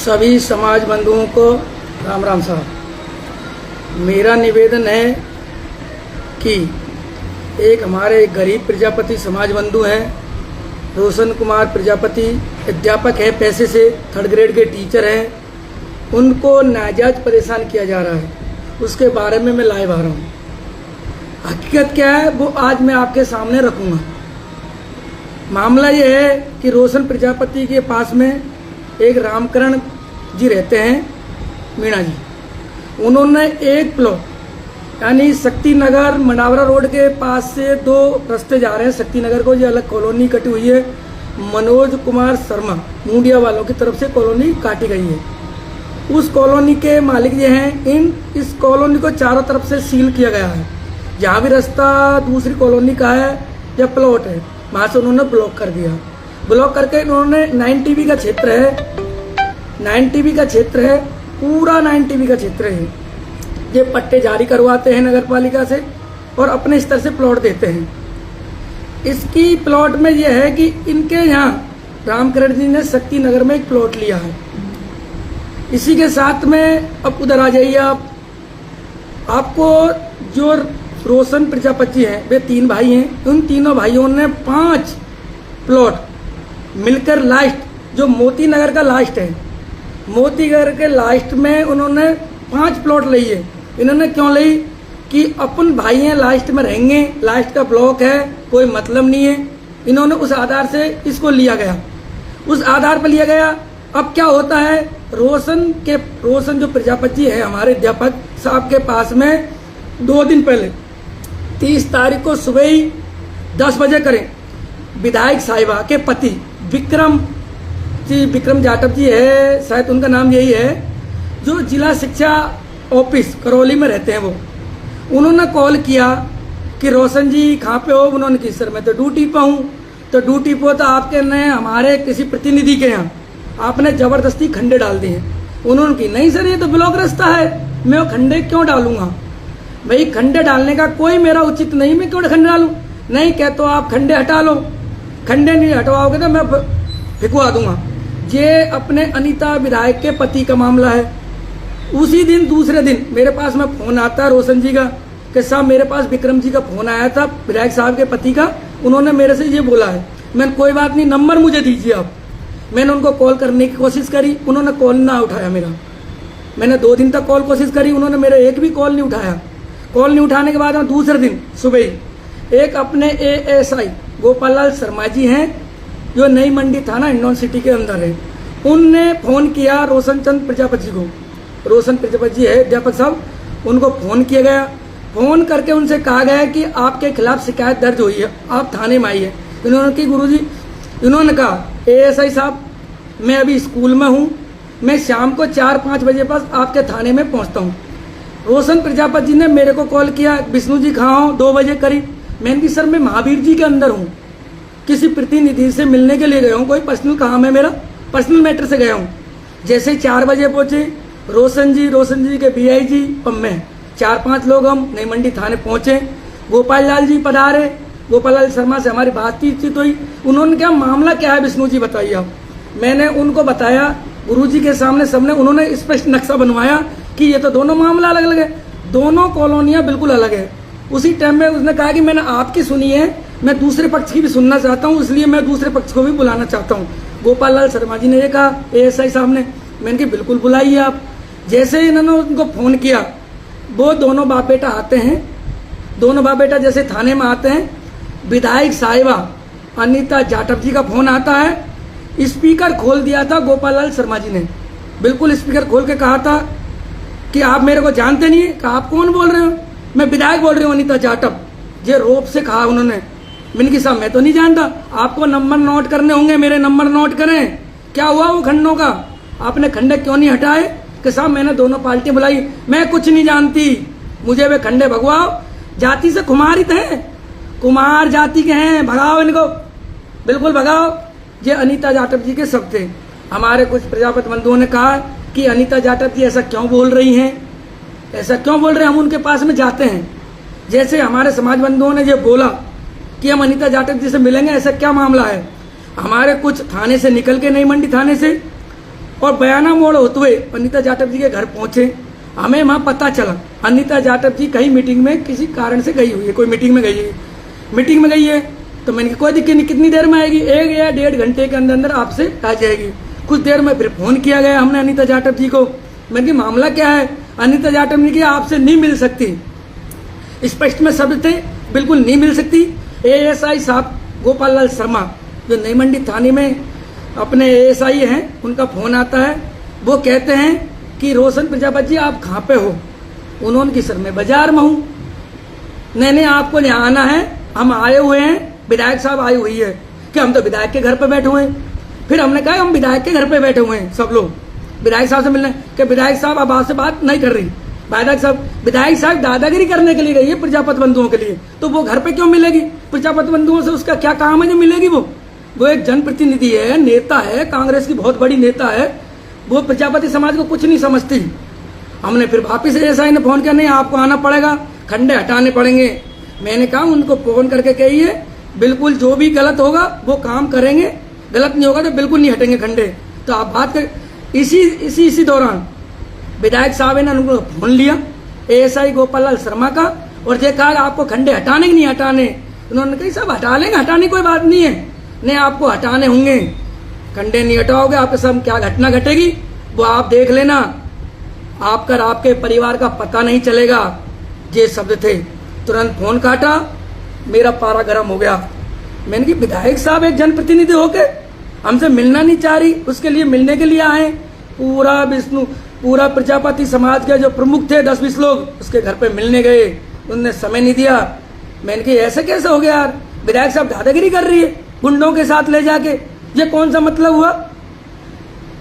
सभी समाज बंधुओं को राम राम साहब। मेरा निवेदन है कि एक हमारे गरीब प्रजापति समाज बंधु हैं, रोशन कुमार प्रजापति, अध्यापक है पेशे से, 3rd ग्रेड के टीचर हैं। उनको नाजायज परेशान किया जा रहा है, उसके बारे में मैं लाइव आ रहा हूँ। हकीकत क्या है वो आज मैं आपके सामने रखूँगा। मामला ये है कि रोशन प्रजापति के पास में एक रामकरण जी रहते हैं, मीणा जी। उन्होंने एक प्लॉट यानी शक्ति नगर मंडावरा रोड के पास से 2 रास्ते जा रहे हैं शक्ति नगर को, ये अलग कॉलोनी कटी हुई है। मनोज कुमार शर्मा मुंडिया वालों की तरफ से कॉलोनी काटी गई है। उस कॉलोनी के मालिक ये हैं। इस कॉलोनी को चारों तरफ से सील किया गया है। जहाँ भी रास्ता दूसरी कॉलोनी का है या प्लॉट है वहाँ से उन्होंने ब्लॉक कर दिया। ब्लॉक करके उन्होंने 9 TB का क्षेत्र है, 9 TB का क्षेत्र है, पूरा 9 TB का क्षेत्र है। ये पट्टे जारी करवाते हैं नगर पालिका से और अपने स्तर से प्लॉट देते हैं। इसकी प्लॉट में यह है कि इनके यहाँ रामकरण जी ने शक्ति नगर में एक प्लॉट लिया है। इसी के साथ में अब उधर आ जाइए आप। आपको जो रोशन प्रजापति हैं वे 3 भाई हैं। उन तीनों भाइयों ने 5 प्लॉट मिलकर लास्ट जो मोती नगर का लास्ट है, मोती नगर के लास्ट में उन्होंने 5 प्लॉट ली है। इन्होंने क्यों ली कि अपन भाई हैं, लास्ट में रहेंगे, लास्ट का ब्लॉक है, कोई मतलब नहीं है। इन्होंने उस आधार से इसको लिया गया, उस आधार पर लिया गया। अब क्या होता है, रोशन जो प्रजापति है हमारे अध्यापक साहब के पास में 2 दिन पहले 30 तारीख को सुबह ही 10 बजे करें विधायक साहिबा के पति विक्रम जाटव जी है, शायद उनका नाम यही है, जो जिला शिक्षा ऑफिस करौली में रहते हैं। वो उन्होंने कॉल किया कि रोशन जी कहाँ पे हो। उन्होंने कहा सर मैं तो ड्यूटी पे हूँ। तो ड्यूटी पे तो आपके ने हमारे किसी प्रतिनिधि के यहाँ आपने जबरदस्ती खंडे डाल दिए। उन्होंने कहा नहीं सर ये तो ब्लॉक रास्ता है, मैं वो खंडे क्यों डालूंगा। भाई खंडे डालने का कोई मेरा उचित नहीं, मैं क्यों खंडे डालूं। नहीं कह तो आप खंडे हटा लो, खंडे नहीं हटवाओगे तो मैं फिकवा दूंगा। ये अपने अनीता विधायक के पति का मामला है। उसी दिन दूसरे दिन मेरे पास में फोन आता है रोशन जी का कि साहब मेरे पास विक्रम जी का फोन आया था, विधायक साहब के पति का। उन्होंने मेरे से ये बोला है। मैंने कोई बात नहीं, नंबर मुझे दीजिए आप। मैंने उनको कॉल करने की कोशिश करी, उन्होंने कॉल ना उठाया मेरा। मैंने 2 दिन तक कॉल कोशिश करी, उन्होंने मेरा एक भी कॉल नहीं उठाया। कॉल नहीं उठाने के बाद दूसरे दिन सुबह ही एक अपने ASI गोपाल लाल शर्मा जी हैं, जो नई मंडी थाना हिंडौन सिटी के अंदर है। उनने फोन किया रोशन चंद प्रजापति को। रोशन प्रजापति जी है अध्यापक साहब, उनको फोन किया गया। फोन करके उनसे कहा गया कि आपके खिलाफ शिकायत दर्ज हुई है, आप थाने में आइए। इन्होंने की गुरुजी, इन्होंने कहा ASI साहब मैं अभी स्कूल में हूँ, मैं शाम को 4-5 बजे पास आपके थाने में पहुँचता हूँ। रोशन प्रजापति जी ने मेरे को कॉल किया, विष्णु जी कहाँ हो, 2 बजे करीब। मैंने कहा सर मैं महावीर जी के अंदर हूँ, किसी प्रतिनिधि से मिलने के लिए गया हूँ, कोई पर्सनल काम है मेरा, पर्सनल मैटर से गया हूँ। जैसे ही 4 बजे पहुँचे रोशन जी के BI जी और मैं 4-5 लोग हम नई मंडी थाने पहुँचे। गोपाल लाल जी पधारे, गोपाल लाल शर्मा से हमारी बातचीत हुई। उन्होंने क्या मामला क्या है विष्णु जी बताइए आप। मैंने उनको बताया गुरुजी के सामने सबने, उन्होंने स्पष्ट नक्शा बनवाया कि ये तो दोनों मामला अलग अलग है, दोनों कॉलोनियाँ बिल्कुल अलग है। उसी टाइम में उसने कहा कि मैंने आपकी सुनी है, मैं दूसरे पक्ष की भी सुनना चाहता हूँ, इसलिए मैं दूसरे पक्ष को भी बुलाना चाहता हूँ। गोपाल लाल शर्मा जी ने ये कहा ASI साहब ने। मैंने कहा बिल्कुल बुलाइए आप। जैसे ही इन्होंने उनको फ़ोन किया, वो दोनों बाप बेटा आते हैं। दोनों बाप बेटा जैसे थाने में आते हैं, विधायक साहिबा अनीता जाटव जी का फ़ोन आता है। स्पीकर खोल दिया था गोपाल लाल शर्मा जी ने, बिल्कुल स्पीकर खोल के कहा था कि आप मेरे को जानते नहीं है। कहा आप कौन बोल रहे हो। मैं विधायक बोल रही हूँ अनीता जाटव। ये रोप से कहा उन्होंने। मैंने कहा साहब मैं तो नहीं जानता, आपको नंबर नोट करने होंगे, मेरे नंबर नोट करें। क्या हुआ वो खंडों का, आपने खंडे क्यों नहीं हटाए। कि साहब मैंने दोनों पार्टी बुलाई, मैं कुछ नहीं जानती, मुझे वे खंडे भगवाओ। जाति से कुमारित हैं, कुमार जाति के हैं, भगाओ इनको, बिल्कुल भगाओ। ये अनीता जाटव जी के शब्द थे। हमारे कुछ प्रजापति बंधुओं ने कहा कि अनीता जाटव जी ऐसा क्यों बोल रही हैं, ऐसा क्यों बोल रहे हैं। हम उनके पास में जाते हैं। जैसे हमारे समाज बंधुओं ने ये बोला कि हम अनीता जाटव जी से मिलेंगे, ऐसा क्या मामला है। हमारे कुछ थाने से निकल के नई मंडी थाने से और बयाना मोड़ होते हुए अनीता जाटव जी के घर पहुंचे। हमें वहाँ पता चला अनीता जाटव जी कहीं मीटिंग में किसी कारण से गई हुई है, कोई मीटिंग में गई है। मीटिंग में गई है तो मैंने कहा कोई दिक्कत नहीं, कितनी देर में आएगी, 1 या 1.5 घंटे के अंदर अंदर आपसे आ जाएगी। कुछ देर में फिर फोन किया गया हमने अनीता जाटव जी को। मैंने कहा मामला क्या है? अनीता जाटव ने कहा आपसे नहीं मिल सकती। स्पष्ट में शब्द थे, बिल्कुल नहीं मिल सकती। एएसआई साहब गोपाल लाल शर्मा जो नई मंडी थाने में अपने एएसआई हैं, उनका फोन आता है। वो कहते हैं कि रोशन प्रजापति जी आप कहाँ पे हो? उन्होंने की सर मैं बाजार में हूँ। नहीं आपको यहाँ आना है, हम आए हुए हैं, विधायक साहब आई हुई है कि हम तो विधायक के घर पे बैठे हुए हैं। फिर हमने कहा हम विधायक के घर पे बैठे हुए हैं सब लोग, विधायक साहब से मिलने कि विधायक साहब अब आपसे बात नहीं कर रही। विधायक साहब दादागिरी करने के लिए गई है प्रजापति बंधुओं के लिए, तो वो घर पे क्यों मिलेगी? प्रजापति बंधुओं से उसका क्या काम है जो मिलेगी? वो एक जनप्रतिनिधि है, नेता है, कांग्रेस की बहुत बड़ी नेता है, वो प्रजापति समाज को कुछ नहीं समझती। हमने फिर वापिस एएसआई ने फोन किया, नहीं आपको आना पड़ेगा, खंडे हटाने पड़ेंगे। मैंने कहा उनको फोन करके कहिए बिल्कुल जो भी गलत होगा वो काम करेंगे, गलत नहीं होगा तो बिल्कुल नहीं हटेंगे खंडे। तो आप बात कर। इसी दौरान विधायक साहब ने उनको फोन लिया एएसआई गोपाल लाल शर्मा का और ये कहा आपको खंडे हटाने कि नहीं हटाने? उन्होंने कहा सब हटा लेंगे, हटाने कोई बात नहीं है, नहीं आपको हटाने होंगे, खंडे नहीं हटाओगे आपके साथ क्या घटना घटेगी वो आप देख लेना, आपके परिवार का पता नहीं चलेगा। ये शब्द थे। तुरंत फोन काटा, मेरा पारा गर्म हो गया। मैंने कहा विधायक साहब एक जनप्रतिनिधि होके हमसे मिलना नहीं चाह रही, उसके लिए मिलने के लिए आए। पूरा प्रजापति समाज के जो प्रमुख थे 10-20 लोग उसके घर पे मिलने गए, उनने समय नहीं दिया। मैंने कहा ऐसे कैसे हो गया यार, विधायक साहब दादागिरी कर रही है गुंडों के साथ ले जाके, ये कौन सा मतलब हुआ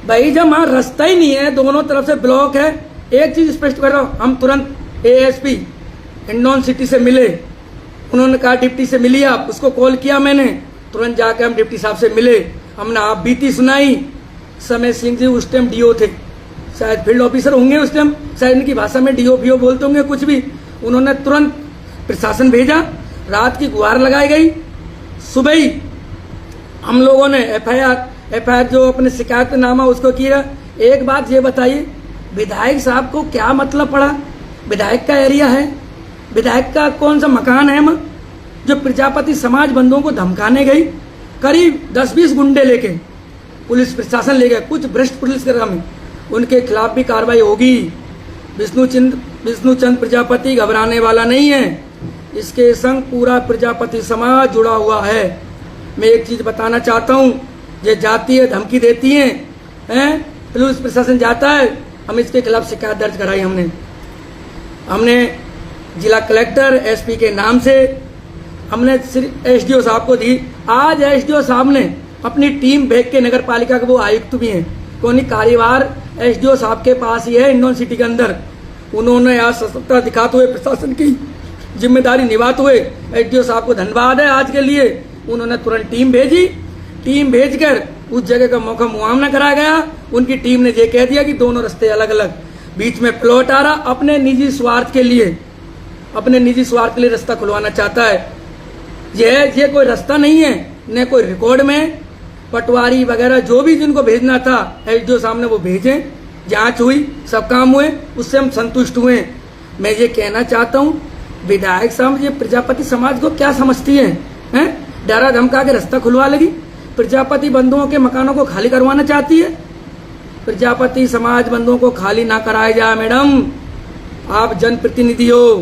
भाई? जब वहां रास्ता ही नहीं है, दोनों तरफ से ब्लॉक है। एक चीज स्पष्ट कर रहा हूं, हम तुरंत एएसपी हिंडौन सिटी से मिले, उन्होंने कहा डिप्टी से मिलिए आप, उसको कॉल किया मैंने, तुरंत जाके हम डिप्टी साहब से मिले, हमने आप बीती सुनाई। समय सिंह जी उस टाइम डीओ थे, शायद फील्ड ऑफिसर होंगे उस टाइम, शायद इनकी भाषा में डीओ फीओ बोलते होंगे कुछ भी। उन्होंने तुरंत प्रशासन भेजा, रात की गुहार लगाई गई। सुबह ही हम लोगों ने एफआईआर जो अपने शिकायतनामा उसको किया। एक बात ये बताइए, विधायक साहब को क्या मतलब पड़ा? विधायक का एरिया है, विधायक का कौन सा मकान है जो प्रजापति समाज बंधुओं को धमकाने गई? करीब 10-20 गुंडे लेके पुलिस प्रशासन ले गया, कुछ भ्रष्ट पुलिसकर्मी, उनके खिलाफ भी कार्रवाई होगी। विष्णुचंद प्रजापति घबराने वाला नहीं है, इसके संग पूरा प्रजापति समाज जुड़ा हुआ है। मैं एक चीज बताना चाहता हूँ, ये जाती है धमकी देती है, पुलिस प्रशासन जाता है, हम इसके खिलाफ शिकायत दर्ज कराई। हमने जिला कलेक्टर एसपी के नाम से हमने एसडीओ साहब को दी। आज एसडीओ साहब ने अपनी टीम भेज के, नगर पालिका के वो आयुक्त भी हैं, कोई कार्यभार एसडीओ साहब के पास ही है हिंडौन सिटी के अंदर। उन्होंने आज सतर्कता दिखाते हुए प्रशासन की जिम्मेदारी निभाते हुए एसडीओ साहब को धन्यवाद है आज के लिए। उन्होंने तुरंत टीम भेजी, टीम भेजकर उस जगह का मौका मुआयना कराया गया। उनकी टीम ने ये कह दिया कि दोनों रास्ते अलग अलग, बीच में प्लॉट आ रहा, अपने निजी स्वार्थ के लिए रास्ता खुलवाना चाहता है। ये कोई रास्ता नहीं है, न कोई रिकॉर्ड में पटवारी वगैरह जो भी जिनको भेजना था एसडीओ साहब ने वो भेजे, जांच हुई, सब काम हुए, उससे हम संतुष्ट हुए। मैं ये कहना चाहता हूँ विधायक साहब ये प्रजापति समाज को क्या समझती हैं? डरा धमका के रास्ता खुलवा लेगी, प्रजापति बंधुओं के मकानों को खाली करवाना चाहती है। प्रजापति समाज बंधुओं को खाली ना कराया जाए मैडम, आप जनप्रतिनिधि हो,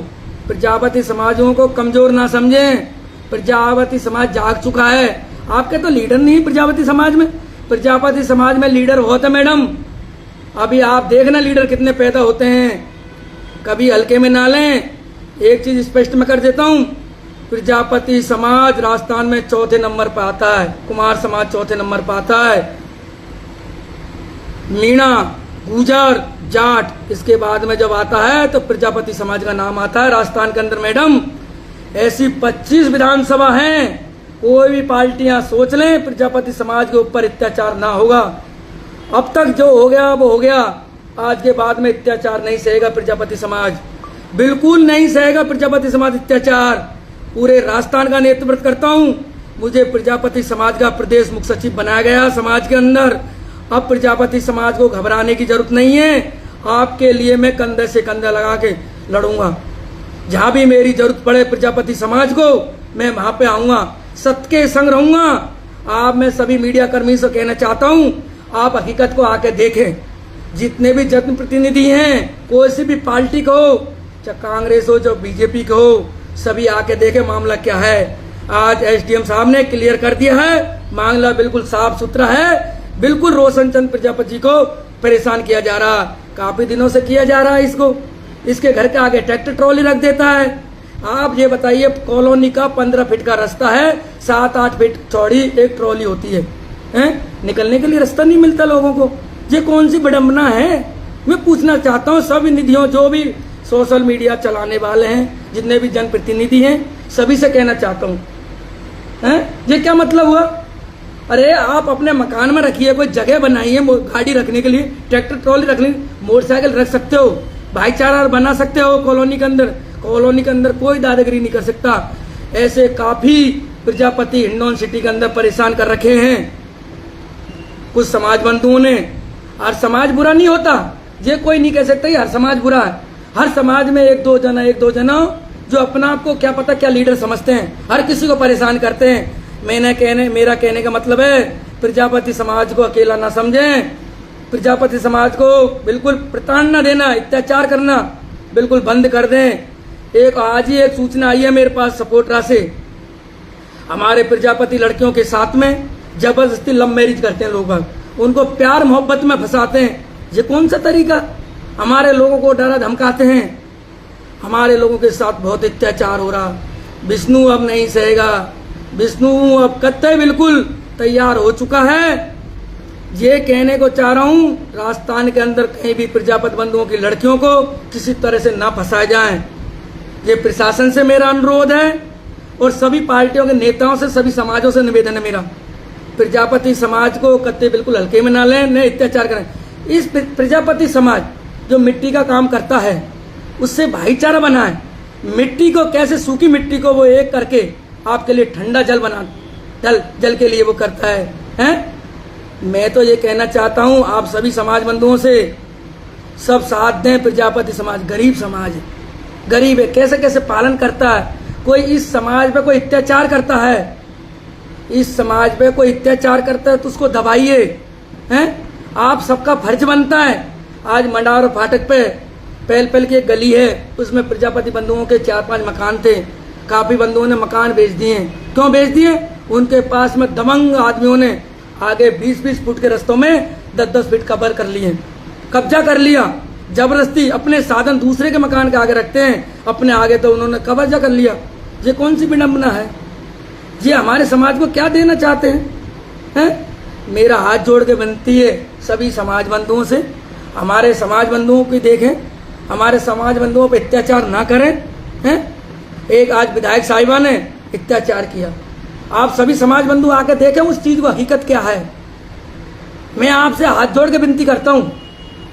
प्रजापति समाजों को कमजोर ना समझें। प्रजापति समाज जाग चुका है, आपके तो लीडर नहीं प्रजापति समाज में, प्रजापति समाज में लीडर होते मैडम। अभी आप देखना लीडर कितने पैदा होते हैं, कभी हल्के में ना लें। एक चीज स्पष्ट में कर देता हूं, प्रजापति समाज राजस्थान में 4थे नंबर पर आता है, कुमार समाज 4थे नंबर पर आता है, मीणा, गुजर, जाट इसके बाद में जब आता है तो प्रजापति समाज का नाम आता है राजस्थान के अंदर। मैडम ऐसी 25 विधानसभा हैं, कोई भी पार्टियां सोच लें प्रजापति समाज के ऊपर अत्याचार ना होगा। अब तक जो हो गया वो हो गया, आज के बाद में अत्याचार नहीं सहेगा प्रजापति समाज, बिल्कुल नहीं सहेगा प्रजापति समाज अत्याचार। पूरे राजस्थान का नेतृत्व करता हूं, मुझे प्रजापति समाज का प्रदेश मुख्य सचिव बनाया गया समाज के अंदर। अब प्रजापति समाज को घबराने की जरूरत नहीं है। आपके लिए मैं कंधे से कंधा लगा के लड़ूंगा। जहां भी मेरी जरूरत पड़े प्रजापति समाज को, मैं वहां पे आऊंगा, सत्य के संग रहूंगा। आप मैं सभी मीडिया कर्मी से कहना चाहता हूं, आप हकीकत को आके देखें। जितने भी जनप्रतिनिधि हैं, कोई सी भी पार्टी को हो, चाहे कांग्रेस हो, चाहे बीजेपी को हो, सभी आके देखे मामला क्या है। आज एसडीएम साहब ने क्लियर कर दिया है, मामला बिल्कुल साफ सुथरा है। बिल्कुल रोशन चंद प्रजापति को परेशान किया जा रहा, काफी दिनों से किया जा रहा है इसको। इसके घर के आगे ट्रैक्टर ट्रॉली रख देता है। आप ये बताइए, कॉलोनी का 15 फीट का रास्ता है, 7-8 फीट चौड़ी एक ट्रॉली होती है, निकलने के लिए रास्ता नहीं मिलता लोगों को। ये कौन सी विडंबना है? मैं पूछना चाहता हूँ सभी निधियों, जो भी सोशल मीडिया चलाने वाले हैं, जितने भी जनप्रतिनिधि हैं, सभी से कहना चाहता हूँ, ये क्या मतलब हुआ? अरे आप अपने मकान में रखिए, कोई जगह बनाइए गाड़ी रखने के लिए, ट्रैक्टर ट्रॉली रखने, मोटरसाइकिल रख सकते हो, भाईचारा बना सकते हो कॉलोनी के अंदर। कॉलोनी के अंदर कोई दादागिरी नहीं कर सकता। ऐसे काफी प्रजापति हिंडौन सिटी के अंदर परेशान कर रखे हैं कुछ समाज बंधुओं ने। हर समाज बुरा नहीं होता, ये कोई नहीं कह सकता हर समाज बुरा है। हर समाज में एक दो जना जो अपना आप को क्या पता क्या लीडर समझते हैं, हर किसी को परेशान करते हैं। मेरा कहने का मतलब है, प्रजापति समाज को अकेला ना समझें। प्रजापति समाज को बिल्कुल प्रताड़ना देना, अत्याचार करना बिल्कुल बंद कर दें। आज ही एक सूचना आई है मेरे पास सपोर्टरा से, हमारे प्रजापति लड़कियों के साथ में जबरदस्ती लव मैरिज करते हैं लोग, उनको प्यार मोहब्बत में फंसाते हैं। ये कौन सा तरीका? हमारे लोगों को डरा धमकाते हैं। हमारे लोगों के साथ बहुत अत्याचार हो रहा। विष्णु अब नहीं सहेगा। विष्णु अब कत्ते बिल्कुल तैयार हो चुका है। ये कहने को चाह रहा हूँ, राजस्थान के अंदर कहीं भी प्रजापति बंधुओं की लड़कियों को किसी तरह से ना फंसाया जाए। ये प्रशासन से मेरा अनुरोध है और सभी पार्टियों के नेताओं से, सभी समाजों से निवेदन है मेरा, प्रजापति समाज को कत्ते बिल्कुल हल्के में ना लें, न अत्याचार करें। इस प्रजापति समाज जो मिट्टी का काम करता है, उससे भाईचारा बनाए। मिट्टी को कैसे, सूखी मिट्टी को वो एक करके आपके लिए ठंडा जल बना, जल के लिए वो करता है। मैं तो ये कहना चाहता हूँ आप सभी समाज बंधुओं से, सब साथ दें। प्रजापति समाज गरीब समाज है, गरीब है, कैसे कैसे पालन करता है। कोई इस समाज पे कोई अत्याचार करता है, इस समाज पे कोई अत्याचार करता है तो उसको दबाइए। आप सबका फर्ज बनता है। आज मंडार फाटक पे पहल की एक गली है, उसमें प्रजापति बंधुओं के 4-5 मकान थे। काफी बंधुओं ने मकान बेच दिए। क्यों बेच दिए? उनके पास में दबंग आदमियों ने आगे 20-20 फुट के रास्तों में 10-10 फीट कवर कर लिए, कब्जा कर लिया। जबरदस्ती अपने साधन दूसरे के मकान के आगे रखते हैं, अपने आगे तो उन्होंने कब्जा कर लिया। ये कौन सी विडंबना है? ये हमारे समाज को क्या देना चाहते हैं? मेरा हाथ जोड़ के विनती है सभी समाज बंधुओं से, हमारे समाज बंधुओं की देखें, हमारे समाज बंधुओं पर अत्याचार ना करें। एक आज विधायक साहिबा ने अत्याचार किया, आप सभी समाज बंधु आकर देखें उस चीज को हकीकत क्या है। मैं आपसे हाथ जोड़ के विनती करता हूं,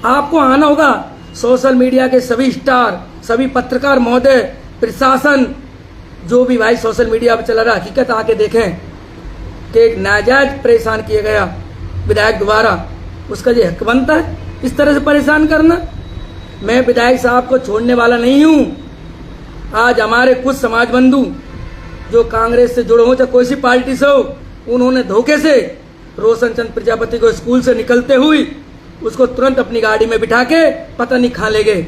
आपको आना होगा। सोशल मीडिया के सभी स्टार, सभी पत्रकार महोदय, प्रशासन, जो भी भाई सोशल मीडिया पर चला रहा, हकीकत आके देखें कि एक नाजायज परेशान किया गया विधायक द्वारा, उसका ये हक बनता है इस तरह से परेशान करना। मैं विधायक साहब को छोड़ने वाला नहीं हूं। आज हमारे कुछ समाज बंधु जो कांग्रेस से जुड़े हो, चाहे कोई सी पार्टी से हो, उन्होंने धोखे से रोशन चंद प्रजापति को स्कूल से निकलते हुए उसको तुरंत अपनी गाड़ी में बिठा के पता नहीं कहाँ ले गए।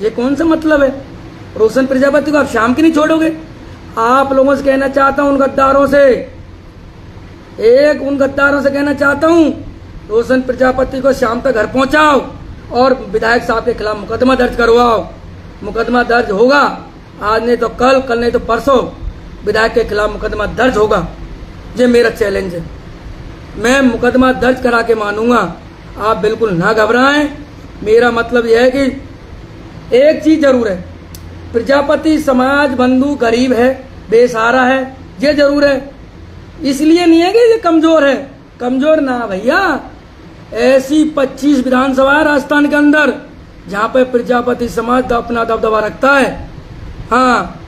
ये कौन सा मतलब है? रोशन प्रजापति को आप शाम की नहीं छोड़ोगे? आप लोगों से कहना चाहता हूं, उन गद्दारों से कहना चाहता हूं, रोशन प्रजापति को शाम तक घर पहुंचाओ और विधायक साहब के खिलाफ मुकदमा दर्ज करवाओ। मुकदमा दर्ज होगा, आज नहीं तो कल नहीं तो परसों विधायक के खिलाफ मुकदमा दर्ज होगा। ये मेरा चैलेंज है, मैं मुकदमा दर्ज करा के मानूंगा। आप बिल्कुल ना घबराएं। मेरा मतलब यह है कि एक चीज जरूर है, प्रजापति समाज बंधु गरीब है, बेसहारा है, ये जरूर है। इसलिए नहीं है कि ये कमजोर है, कमजोर ना भैया। ऐसी 25 विधानसभा है राजस्थान के अंदर जहां पे प्रजापति समाज अपना दबदबा रखता है। हाँ,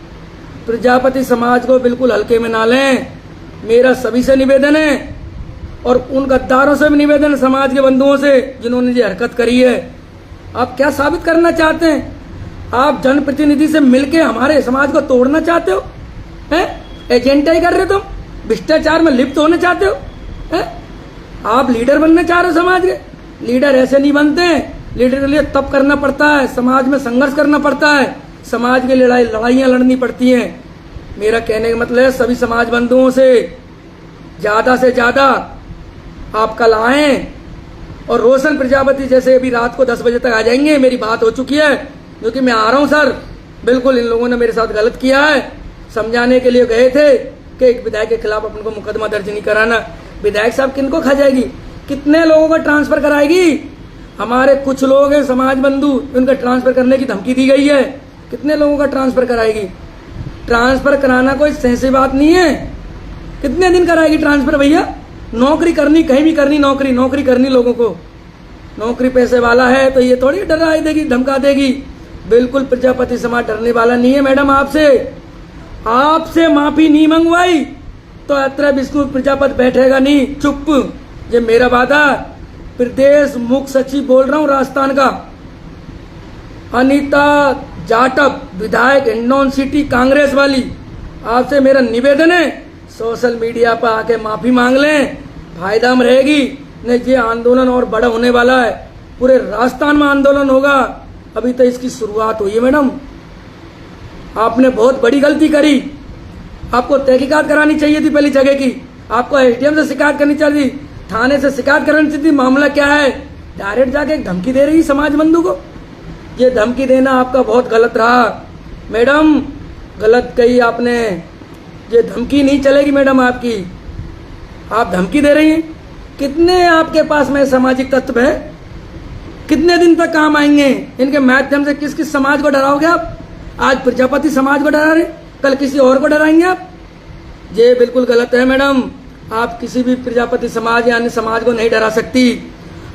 प्रजापति समाज को बिल्कुल हल्के में ना लें, मेरा सभी से निवेदन है। और उन गद्दारों से भी निवेदन है, समाज के बंधुओं से जिन्होंने ये हरकत करी है। आप क्या साबित करना चाहते हैं? आप जनप्रतिनिधि से मिलके हमारे समाज को तोड़ना चाहते हो? हैं? एजेंडा ही कर रहे हो तुम? भ्रष्टाचार में लिप्त होना चाहते हो? हैं? आप लीडर बनना चाह रहे हो समाज के? लीडर ऐसे नहीं बनते हैं। लीडर के लिए तप करना पड़ता है, समाज में संघर्ष करना पड़ता है, समाज की लड़ाइयाँ लड़नी पड़ती हैं। मेरा कहने का मतलब है सभी समाज बंधुओं से ज़्यादा आप कल आएँ और रोशन प्रजापति जैसे अभी रात को 10 बजे तक आ जाएंगे। मेरी बात हो चुकी है, क्योंकि मैं आ रहा हूँ सर, बिल्कुल इन लोगों ने मेरे साथ गलत किया है। समझाने के लिए गए थे कि एक विधायक के खिलाफ अपन को मुकदमा दर्ज नहीं कराना। विधायक साहब किनको खा जाएगी? कितने लोगों का ट्रांसफर कराएगी? हमारे कुछ लोग हैं समाज बंधु, उनका ट्रांसफर करने की धमकी दी गई है। कितने लोगों का ट्रांसफर कराएगी? ट्रांसफर कराना कोई सहसी बात नहीं है। कितने दिन कराएगी ट्रांसफर भैया? नौकरी करनी, कहीं भी करनी, नौकरी करनी लोगों को। नौकरी पैसे वाला है तो ये थोड़ी डरा देगी, धमका देगी। बिल्कुल प्रजापति समाज डरने वाला नहीं है। मैडम आपसे माफी नहीं मंगवाई तो अत्र विष्णु प्रजापति बैठेगा नहीं चुप। ये मेरा वादा। प्रदेश मुख्य सचिव बोल रहा हूँ राजस्थान का, अनीता जाटव विधायक हिंडौन सिटी कांग्रेस वाली, आपसे मेरा निवेदन है सोशल मीडिया पर आके माफी मांग लें, फायदा में रहेगी। नहीं ये आंदोलन और बड़ा होने वाला है, पूरे राजस्थान में आंदोलन होगा। अभी तो इसकी शुरुआत हुई है। मैडम आपने बहुत बड़ी गलती करी। आपको तहकीकात करानी चाहिए थी पहली जगह की। आपको एसडीएम से शिकायत करनी चाहिए थी, थाने से शिकायत करनी चाहिए थी। मामला क्या है? डायरेक्ट जाके एक धमकी दे रही समाज बंधु को। ये धमकी देना आपका बहुत गलत रहा मैडम, गलत कही आपने। ये धमकी नहीं चलेगी मैडम आपकी। आप धमकी दे रही हैं। कितने आपके पास में सामाजिक तत्व है? कितने दिन तक काम आएंगे? इनके माध्यम से किस किस समाज को डराओगे आप? आज प्रजापति समाज को डरा रहे, कल किसी और को डराएंगे आप। ये बिल्कुल गलत है मैडम। आप किसी भी प्रजापति समाज या अन्य समाज को नहीं डरा सकती।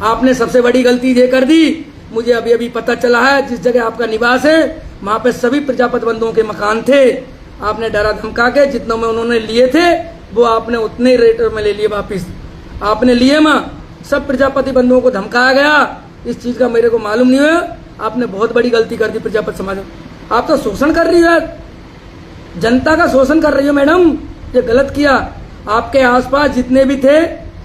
आपने सबसे बड़ी गलती ये कर दी। मुझे अभी पता चला है जिस जगह आपका निवास है वहां पे सभी प्रजापति बंधुओं के मकान थे। आपने डरा धमका के जितनों में उन्होंने लिए थे वो आपने उतने ही रेट में ले लिए वापिस। आपने लिए माँ, सब प्रजापति बंधुओं को धमकाया गया। इस चीज का मेरे को मालूम नहीं हुआ। आपने बहुत बड़ी गलती कर दी प्रजापति समाज में। आप तो शोषण कर रही हो, जनता का शोषण कर रही हो मैडम। ये गलत किया। आपके आसपास जितने भी थे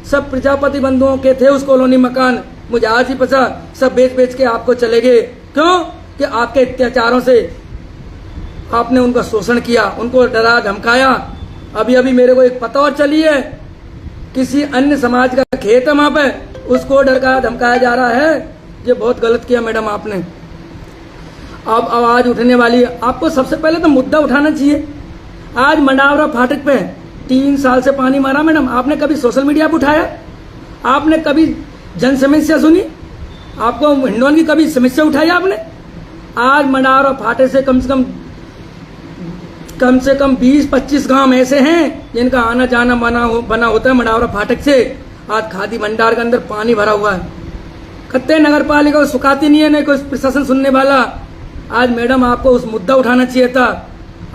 सब प्रजापति बंधुओं के थे उस कॉलोनी मकान। मुझे आज ही पता, सब बेच के आपको चले गए। क्यों? कि आपके अत्याचारों से आपने उनका शोषण किया, उनको डरा धमकाया। अभी मेरे को एक पता और चली है, किसी अन्य समाज का खेत है वहां पे, उसको डरा धमकाया जा रहा है। ये बहुत गलत किया मैडम आपने। अब आवाज उठने वाली है। आपको सबसे पहले तो मुद्दा उठाना चाहिए। आज मंडावरा फाटक पे 3 साल से पानी मारा मैडम। आपने कभी सोशल मीडिया पर उठाया? आपने कभी जन समस्या सुनी? आपको हिंडौन की कभी समस्या उठाई आपने? आज मंडावरा फाटक से कम से कम 20-25 गांव ऐसे हैं जिनका आना जाना बना होता है मंडावरा फाटक से। आज खादी भंडार के अंदर पानी भरा हुआ है। कत्ते नगर पालिका को सुखाती नहीं है, नहीं कोई प्रशासन सुनने वाला। आज मैडम आपको उस मुद्दा उठाना चाहिए था।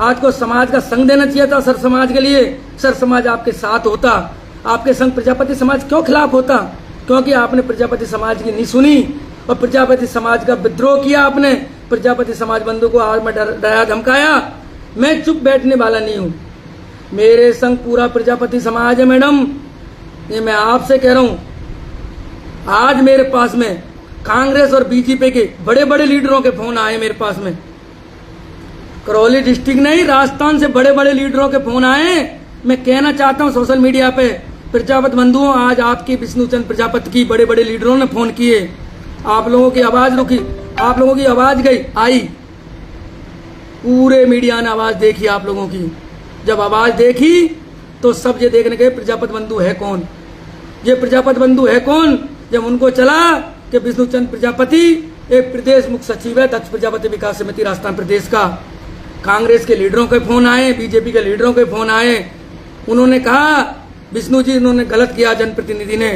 आज को समाज का संग देना चाहिए था सर समाज के लिए। सर समाज आपके साथ होता। आपके संग प्रजापति समाज क्यों खिलाफ होता? क्योंकि आपने प्रजापति समाज की नहीं सुनी और प्रजापति समाज का विद्रोह किया आपने। प्रजापति समाज बंधु को आज में डराया धमकाया। मैं चुप बैठने वाला नहीं हूं। मेरे संग पूरा प्रजापति समाज है मैडम। ये मैं आपसे कह रहा हूं। आज मेरे पास में कांग्रेस और बीजेपी के बड़े बड़े लीडरों के फोन आए मेरे पास में। करौली डिस्ट्रिक्ट नहीं, राजस्थान से बड़े बड़े लीडरों के फोन आए। मैं कहना चाहता हूं सोशल मीडिया पे, प्रजापति बंधुओं, आज आपकी विष्णुचंद्र प्रजापति की बड़े बड़े लीडरों ने फोन किए। आप लोगों की आवाज रुकी, आप लोगों की आवाज गई आई। पूरे मीडिया ने आवाज देखी आप लोगों की। जब आवाज देखी तो सब ये देखने गए प्रजापति बंधु है कौन। ये प्रजापति बंधु है कौन? जब उनको चला कि विष्णुचंद्र प्रजापति एक प्रदेश मुख्य सचिव है दक्ष प्रजापति विकास समिति राजस्थान प्रदेश का। कांग्रेस के लीडरों के फोन आए, बीजेपी के लीडरों के फोन आए। उन्होंने कहा विष्णु जी इन्होंने गलत किया जनप्रतिनिधि ने।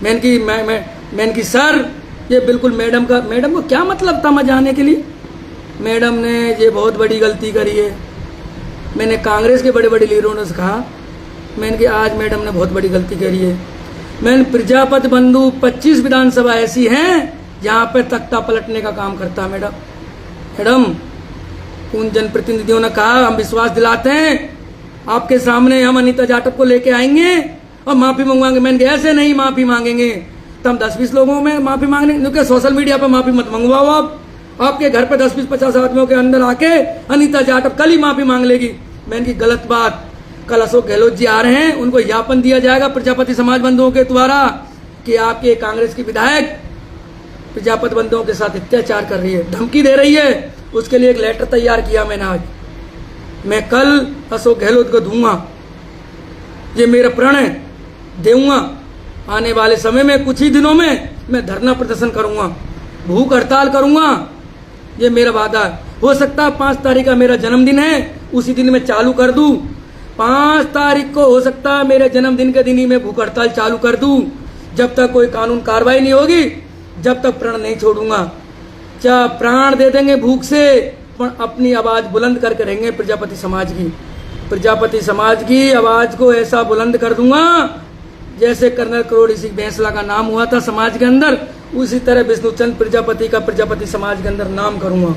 मैंने की सर ये बिल्कुल मैडम को क्या मतलब था मजा आने के लिए? मैडम ने ये बहुत बड़ी गलती करी है। मैंने कांग्रेस के बड़े बड़े लीडरों से कहा मैंने कहा आज मैडम ने बहुत बड़ी गलती करी है। मैंने प्रजापति बंधु 25 विधानसभा ऐसी हैं जहां पे तख्ता पलटने का काम करता है मैडम। उन जनप्रतिनिधियों ने कहा हम विश्वास दिलाते हैं आपके सामने हम अनीता जाटव को लेके आएंगे और माफी मंगवाएंगे। मैंने कहा ऐसे नहीं माफी मांगेंगे, तो हम 10-20 लोगों में माफी मांगने, क्योंकि सोशल मीडिया पर माफी मत मंगवाओ। आप आपके घर पे 10-20-50 आदमियों के अंदर आके अनीता जाटव कल ही माफी मांग लेगी। मैंने की गलत बात। कल अशोक गहलोत जी आ रहे हैं, उनको ज्ञापन दिया जाएगा प्रजापति समाज बंधुओं के द्वारा कि आपके कांग्रेस की विधायक प्रजापति बंधुओं के साथ अत्याचार कर रही है, धमकी दे रही है। उसके लिए एक लेटर तैयार किया मैंने आज। मैं कल अशोक गहलोत को दूंगा, ये मेरा प्रण है, दूंगा। आने वाले समय में कुछ ही दिनों में मैं धरना प्रदर्शन करूंगा, भूख हड़ताल करूंगा, ये मेरा वादा है। हो सकता है 5 तारीख का मेरा जन्मदिन है, उसी दिन मैं चालू कर दूं। 5 तारीख को हो सकता है मेरे जन्मदिन के दिन ही मैं भूख हड़ताल चालू कर दूं। जब तक कोई कानून कार्रवाई नहीं होगी, जब तक प्रण नहीं छोड़ूंगा। चाहे प्राण दे देंगे भूख से, पर अपनी आवाज बुलंद करके रहेंगे प्रजापति समाज की। प्रजापति समाज की आवाज को ऐसा बुलंद कर दूंगा जैसे कर्नल करोड़ी सिंह बैंसला का नाम हुआ था समाज के अंदर, उसी तरह विष्णुचंद प्रजापति का प्रजापति समाज के अंदर नाम करूंगा।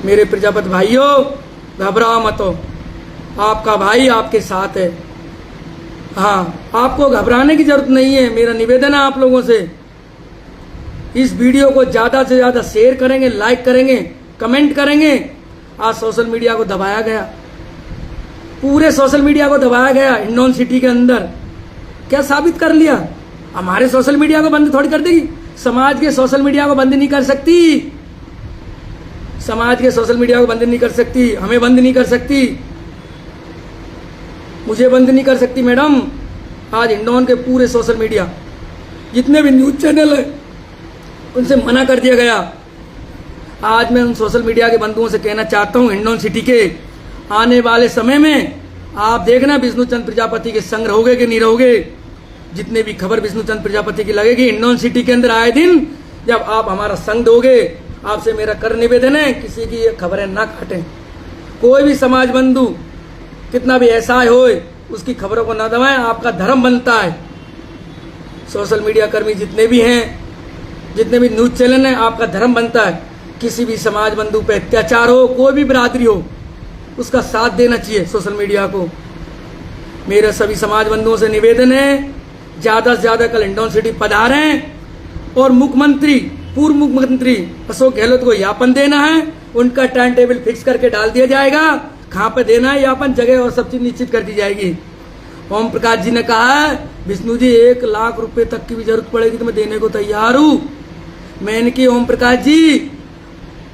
मेरे प्रजापति भाइयों, घबराओ मत हो, आपका भाई आपके साथ है। हाँ, आपको घबराने की जरूरत नहीं है। मेरा निवेदन है आप लोगों से, इस वीडियो को ज्यादा से ज्यादा शेयर करेंगे, लाइक करेंगे, कमेंट करेंगे। आज सोशल मीडिया को दबाया गया, पूरे सोशल मीडिया को दबाया गया हिंडौन सिटी के अंदर। क्या साबित कर लिया? हमारे सोशल मीडिया को बंद थोड़ी कर देगी, समाज के सोशल मीडिया को बंद नहीं कर सकती। समाज के सोशल मीडिया को बंद नहीं कर सकती, हमें बंद नहीं कर सकती, मुझे बंद नहीं कर सकती मैडम। आज हिंडौन के पूरे सोशल मीडिया, जितने भी न्यूज चैनल है, उनसे मना कर दिया गया। आज मैं उन सोशल मीडिया के बंधुओं से कहना चाहता हूं, हिंडौन सिटी के आने वाले समय में आप देखना विष्णुचंद प्रजापति के संग रहोगे कि नहीं रहोगे। जितने भी खबर विष्णुचंद प्रजापति की लगेगी हिंडौन सिटी के अंदर आए दिन, जब आप हमारा संग दोगे, आपसे मेरा कर निवेदन है किसी की ये खबरें ना काटें। कोई भी समाज बंधु कितना भी ऐसा हो, उसकी खबरों को ना दबाएं, आपका धर्म बनता है। सोशल मीडिया कर्मी जितने भी हैं, जितने भी न्यूज चैनल हैं, आपका धर्म बनता है किसी भी समाज बंधु पे अत्याचार हो, कोई भी बिरादरी हो, उसका साथ देना चाहिए सोशल मीडिया को। मेरे सभी समाज बंधुओं से निवेदन है, ज्यादा से ज्यादा कल हिंडौन सिटी पधारें और मुख्यमंत्री, पूर्व मुख्यमंत्री अशोक गहलोत को ज्ञापन देना है। उनका टाइम टेबल फिक्स करके डाल दिया जाएगा, कहाँ पे देना है ज्ञापन, जगह और सब चीज निश्चित कर दी जाएगी। ओम प्रकाश जी ने कहा है विष्णु जी 1 लाख रुपए तक की भी जरूरत पड़ेगी तो मैं देने को तैयार हूं। मैंने की ओम प्रकाश जी,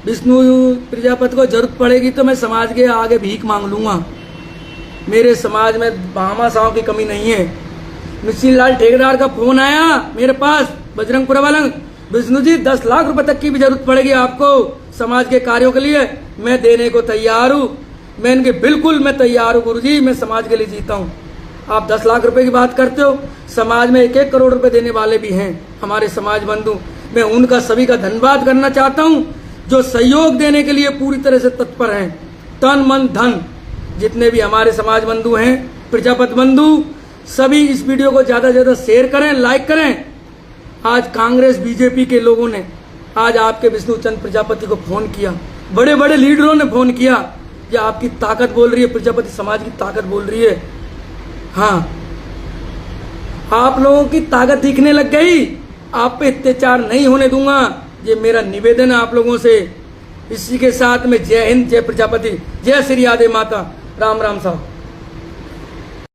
विष्णु प्रजापति को जरूरत पड़ेगी तो मैं समाज के आगे भीख मांग लूंगा। मेरे समाज में भामाशाहों की कमी नहीं है। मिश्री लाल ठेकेदार का फोन आया मेरे पास, बजरंग पुरवालंग, विष्णु जी 10 लाख रुपए तक की भी जरूरत पड़ेगी आपको समाज के कार्यों के लिए, मैं देने को तैयार हूँ। मैंने कहा बिल्कुल मैं तैयार हूँ गुरुजी, मैं समाज के लिए जीता हूँ। आप 10 लाख रुपए की बात करते हो, समाज में 1-1 करोड़ रुपए देने वाले भी हैं हमारे समाज बंधु। मैं उनका सभी का धन्यवाद करना चाहता हूँ जो सहयोग देने के लिए पूरी तरह से तत्पर हैं, तन मन धन। जितने भी हमारे समाज बंधु हैं, प्रजापति बंधु, सभी इस वीडियो को ज्यादा से ज्यादा शेयर करें, लाइक करें। आज कांग्रेस बीजेपी के लोगों ने आज आपके विष्णुचंद प्रजापति को फोन किया, बड़े बड़े लीडरों ने फोन किया, ये आपकी ताकत बोल रही है, प्रजापति समाज की ताकत बोल रही है। हाँ, आप लोगों की ताकत दिखने लग गई, आप पे अत्याचार नहीं होने दूंगा, ये मेरा निवेदन है आप लोगों से। इसी के साथ में जय हिंद, जय प्रजापति, जय श्री आदि माता, राम राम साहब।